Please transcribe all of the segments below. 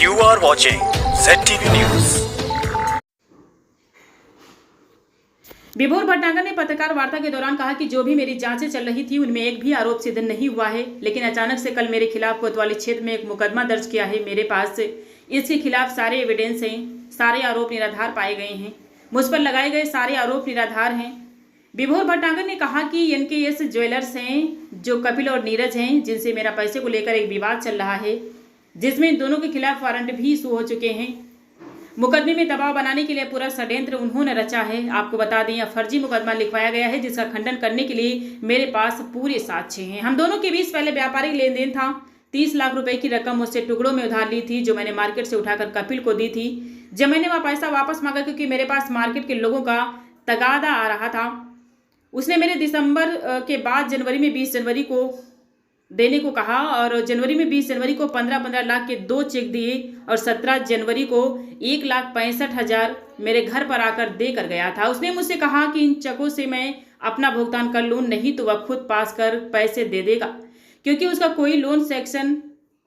You are watching ZTV News. विभोर भटनागर ने पत्रकार वार्ता के दौरान कहा कि जो भी मेरी जांचें चल रही थी उनमें एक भी आरोप सिद्ध नहीं हुआ है, लेकिन अचानक से कल मेरे खिलाफ कोतवाली क्षेत्र में एक मुकदमा दर्ज किया है। मेरे पास इसके खिलाफ सारे एविडेंस हैं, सारे आरोप निराधार पाए गए हैं, मुझ पर लगाए गए सारे आरोप निराधार हैं। विभोर भटनागर ने कहा कि NKS ज्वेलर्स हैं जो कपिल और नीरज हैं, जिनसे मेरा पैसे को लेकर एक विवाद चल रहा है, जिसमें इन दोनों के खिलाफ वारंट भी इशू हो चुके हैं। मुकदमे में दबाव बनाने के लिए पूरा षड्यंत्र उन्होंने रचा है। आपको बता दें, यह फर्जी मुकदमा लिखवाया गया है, जिसका खंडन करने के लिए मेरे पास पूरे साक्ष्य हैं। हम दोनों के बीच पहले व्यापारिक लेन देन था। 30 लाख रुपए की रकम मुझसे टुकड़ों में उधार ली थी, जो मैंने मार्केट से उठाकर कपिल को दी थी। जब मैंने वह पैसा वापस मांगा, क्योंकि मेरे पास मार्केट के लोगों का तगादा आ रहा था, उसने मेरे दिसंबर के बाद जनवरी में 20 जनवरी को देने को कहा, और जनवरी में 20 जनवरी को 15-15 लाख के 2 चेक दिए, और 17 जनवरी को 1,65,000 मेरे घर पर आकर दे कर गया था। उसने मुझसे कहा कि इन चेकों से मैं अपना भुगतान कर लूँ, नहीं तो वह खुद पास कर पैसे दे देगा, क्योंकि उसका कोई लोन सेक्शन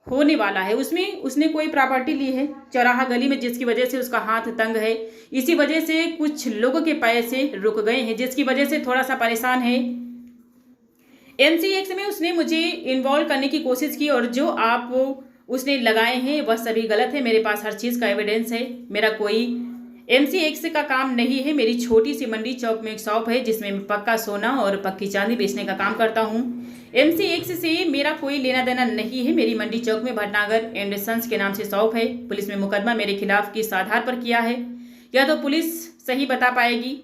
होने वाला है। उसमें उसने कोई प्रॉपर्टी ली है चौराहा गली में, जिसकी वजह से उसका हाथ तंग है। इसी वजह से कुछ लोगों के पैसे रुक गए हैं, जिसकी वजह से थोड़ा सा परेशान है। MCX में उसने मुझे इन्वॉल्व करने की कोशिश की, और जो आप उसने लगाए हैं वह सभी गलत है। मेरे पास हर चीज़ का एविडेंस है। मेरा कोई MCX का काम नहीं है। मेरी छोटी सी मंडी चौक में एक शॉप है, जिसमें मैं पक्का सोना और पक्की चांदी बेचने का काम करता हूँ। MCX से मेरा कोई लेना देना नहीं है। मेरी मंडी चौक में भटनागर एंड सन्स के नाम से शॉप है। पुलिस में मुकदमा मेरे खिलाफ किस आधार पर किया है, यह तो पुलिस सही बता पाएगी,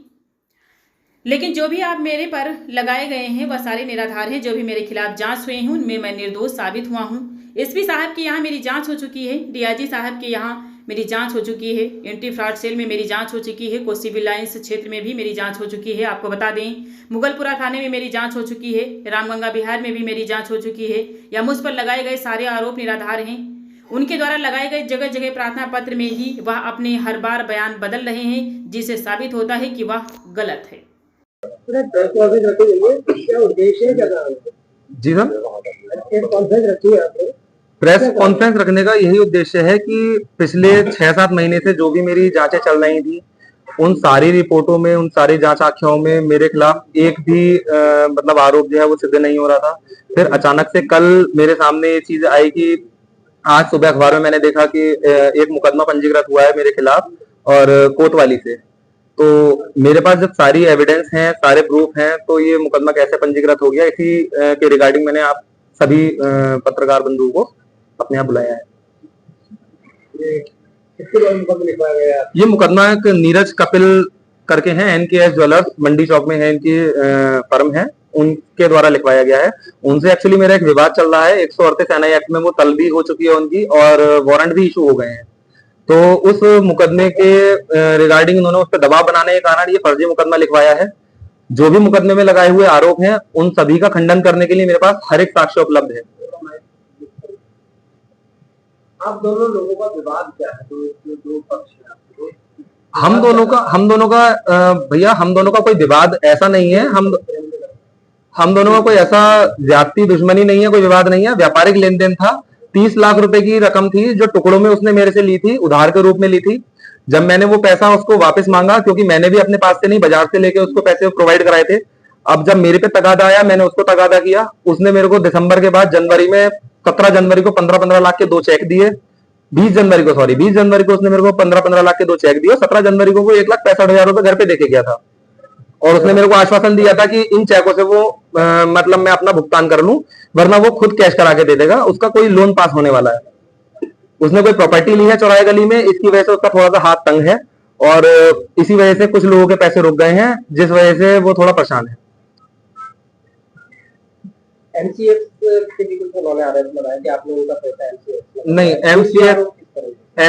लेकिन जो भी आप मेरे पर लगाए गए हैं वह सारे निराधार हैं। जो भी मेरे खिलाफ जांच हुए हैं उनमें मैं निर्दोष साबित हुआ हूं। SP साहब के यहाँ मेरी जांच हो चुकी है, DIG साहब के यहाँ मेरी जांच हो चुकी है, एंटी फ्रॉड सेल में मेरी जांच हो चुकी है, कोसी सिविल लाइन्स क्षेत्र में भी मेरी जांच हो चुकी है। आपको बता दें, मुगलपुरा थाने में मेरी जांच हो चुकी है, रामगंगा बिहार में भी मेरी जांच हो चुकी है। या मुझ पर लगाए गए सारे आरोप निराधार हैं। उनके द्वारा लगाए गए जगह जगह प्रार्थना पत्र में ही वह अपने हर बार बयान बदल रहे हैं, जिससे साबित होता है कि वह गलत है। क्या उद्देश्य है? जी सर, कॉन्फ्रेंस रखी है आपने? प्रेस कॉन्फ्रेंस रखने का यही उद्देश्य है कि पिछले 6-7 महीने से जो भी मेरी जांचें चल रही थी, उन सारी रिपोर्टों में, उन सारी जांच आख्याओं में मेरे खिलाफ एक भी मतलब आरोप जो है वो सिद्ध नहीं हो रहा था। फिर अचानक से कल मेरे सामने ये चीज आई कि आज सुबह अखबार में मैंने देखा कि एक मुकदमा पंजीकृत हुआ है मेरे खिलाफ और कोतवाली से। तो मेरे पास जब सारी एविडेंस हैं, सारे प्रूफ हैं, तो ये मुकदमा कैसे पंजीकृत हो गया, इसी के रिगार्डिंग मैंने आप सभी पत्रकार बंधुओं को अपने यहाँ बुलाया है। ये मुकदमा एक नीरज कपिल करके हैं, NKS ज्वेलर्स मंडी चौक में है, इनकी फर्म है, उनके द्वारा लिखवाया गया है। उनसे एक्चुअली मेरा एक विवाद चल रहा है। 138 NI एक्ट में वो तलबी हो चुकी है उनकी, और वारंट भी इशू हो गए हैं। तो उस मुकदमे के रिगार्डिंग उन्होंने उस पर दबाव बनाने के कारण ये फर्जी मुकदमा लिखवाया है। जो भी मुकदमे में लगाए हुए आरोप हैं, उन सभी का खंडन करने के लिए मेरे पास हर एक साक्ष्य उपलब्ध है। आप दोनों लोगों का विवाद क्या है? दो पक्ष हैं। हम दोनों का भैया, हम दोनों का कोई विवाद ऐसा नहीं है। हम दोनों का कोई ऐसा जाति दुश्मनी नहीं है, कोई विवाद नहीं है। व्यापारिक लेन देन था। 30 लाख रुपए की रकम थी, जो टुकड़ों में उसने मेरे से ली थी, उधार के रूप में ली थी। जब मैंने वो पैसा उसको वापस मांगा, क्योंकि मैंने भी अपने पास से नहीं, बाजार से लेके उसको पैसे प्रोवाइड कराए थे। अब जब मेरे पे तगादा आया, मैंने उसको तगादा किया। उसने मेरे को दिसंबर के बाद जनवरी में 17 जनवरी को 15-15 लाख के 2 चेक दिए। 20 जनवरी को उसने मेरे को 15-15 लाख के 2 चेक दिए। 17 जनवरी को वो 1,65,000 रुपए घर पे देके गया था, और उसने मेरे को आश्वासन दिया था कि इन चेकों से वो मतलब मैं अपना भुगतान कर लूं, वरना वो खुद कैश करा के दे देगा, उसका कोई लोन पास होने वाला है। उसने कोई प्रॉपर्टी ली है चौराहे गली में, इसकी वजह से उसका थोड़ा सा हाथ तंग है, और इसी वजह से कुछ लोगों के पैसे रुक गए हैं, जिस वजह से वो थोड़ा परेशान है। MCX के भी कुछ उन्होंने आरोप लगाया कि आप लोगों का पैसा MCX नहीं,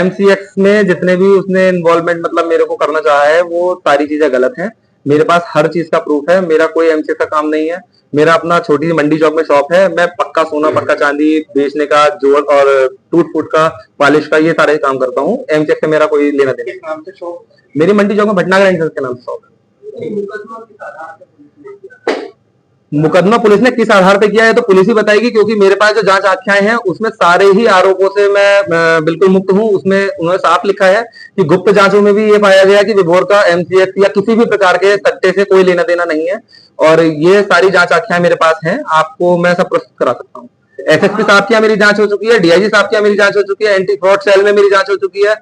MCX में जितने भी उसने इन्वॉल्वमेंट मतलब मेरे को करना चाहा है, वो सारी चीजें गलत हैं। मेरे पास हर चीज का प्रूफ है। मेरा कोई MCX का काम नहीं है। मेरा अपना छोटी सी मंडी चौक में शॉप है। मैं पक्का सोना पक्का चांदी बेचने का, जोड़ और टूट फूट का, पॉलिश का, ये सारे काम करता हूँ। MCX से मेरा कोई लेना देना नहीं। मेरी मंडी चौक में भटनागर एंड सन्स के नाम से शॉप है। मुकदमा पुलिस ने किस आधार पे किया है तो पुलिस ही बताएगी, क्योंकि मेरे पास जो जांच आख्याएं हैं उसमें सारे ही आरोपों से मैं बिल्कुल मुक्त हूं। उसमें उन्होंने साफ लिखा है कि गुप्त जांचों में भी ये पाया गया कि विभोर का एमसीएक्स या किसी भी प्रकार के सट्टे से कोई लेना देना नहीं है, और ये सारी जांच आख्याएं मेरे पास हैं, आपको मैं सब प्रस्तुत करा सकता हूँ। एसएसपी साहब की यहाँ मेरी जांच हो चुकी है, डीआईजी साहब की यहाँ मेरी जांच हो चुकी है, एंटी फ्रॉड सेल में मेरी जांच हो चुकी है,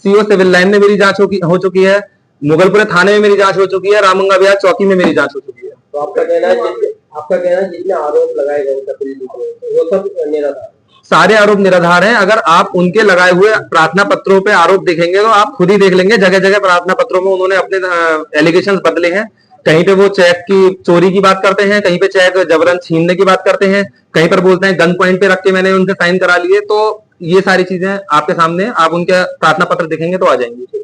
सीओ सिविल लाइन में मेरी जांच हो चुकी है, मुगलपुरे थाने में मेरी जांच हो चुकी है, रामगंगा बिहार चौकी में मेरी जांच हो चुकी है। तो आपका कहना है जितने आरोप लगाए गए वो सब निराधार, सारे आरोप निराधार हैं। अगर आप उनके लगाए हुए प्रार्थना पत्रों पे आरोप देखेंगे तो आप खुद ही देख लेंगे, जगह जगह प्रार्थना पत्रों में उन्होंने अपने एलिगेशंस बदले हैं। कहीं पे वो चेक की चोरी की बात करते हैं, कहीं पे चेक जबरन छीनने की बात करते हैं, कहीं पर बोलते हैं गन पॉइंट पे रख के मैंने उनसे साइन करा लिए। तो ये सारी चीजें आपके सामने, आप उनके प्रार्थना पत्र देखेंगे तो आ जाएंगी।